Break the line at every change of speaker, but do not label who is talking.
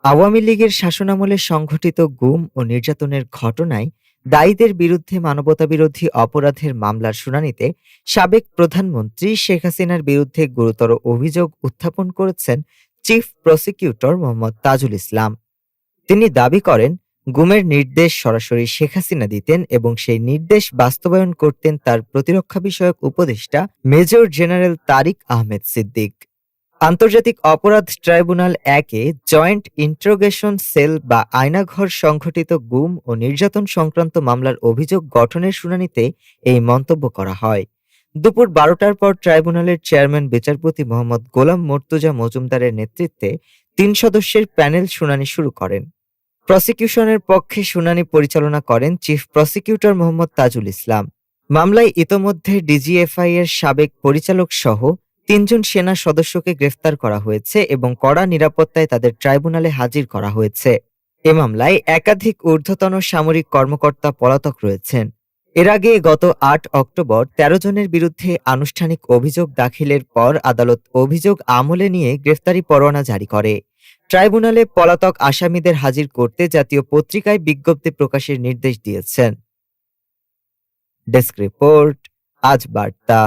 আওয়ামী লীগের শাসনামলে সংঘটিত গুম ও নির্যাতনের ঘটনায় দায়ীদের বিরুদ্ধে মানবতাবিরোধী অপরাধের মামলার শুনানিতে সাবেক প্রধানমন্ত্রী শেখ হাসিনার বিরুদ্ধে গুরুতর অভিযোগ উত্থাপন করেছেন চিফ প্রসিকিউটর মোহাম্মদ তাজুল ইসলাম। তিনি দাবি করেন, গুমের নির্দেশ সরাসরি শেখ হাসিনা দিতেন এবং সেই নির্দেশ বাস্তবায়ন করতেন তার প্রতিরক্ষা বিষয়ক উপদেষ্টা মেজর জেনারেল তারিক আহমেদ সিদ্দিক। আন্তর্জাতিক অপরাধ ট্রাইব্যুনাল একে জয়েন্ট ইন্টারোগেশন সেল বা আয়নাঘর সংঘটিত গুম ও নির্যাতন সংক্রান্ত মামলার অভিযোগ গঠনের শুনানিতে এই মন্তব্য করা হয়। দুপুর ১২টার পর ট্রাইব্যুনালের চেয়ারম্যান বিচারপতি মোহাম্মদ গোলাম মর্তুজা মজুমদারের নেতৃত্বে ৩ সদস্যের প্যানেল শুনানি শুরু করেন। প্রসিকিউশনের পক্ষে শুনানি পরিচালনা করেন চিফ প্রসিকিউটর মোহাম্মদ তাজুল ইসলাম। মামলায় ইতোমধ্যে ডিজিএফআই এর সাবেক পরিচালক সহ ৩ জন সেনা সদস্যকে গ্রেফতার করা হয়েছে এবং কড়া নিরাপত্তায় তাদের ট্রাইব্যুনালে হাজির করা হয়েছে। এ মামলায় একাধিক ঊর্ধ্বতন সামরিক কর্মকর্তা পলাতক রয়েছেন। এর আগে গত ৮ অক্টোবর ১৩ জনের বিরুদ্ধে আনুষ্ঠানিক অভিযোগ দাখিলের পর আদালত অভিযোগ আমলে নিয়ে গ্রেফতারি পরোয়ানা জারি করে। ট্রাইব্যুনালে পলাতক আসামিদের হাজির করতে জাতীয় পত্রিকায় বিজ্ঞপ্তি প্রকাশের নির্দেশ দিয়েছেন। ডেস্ক রিপোর্ট, আজ বার্তা।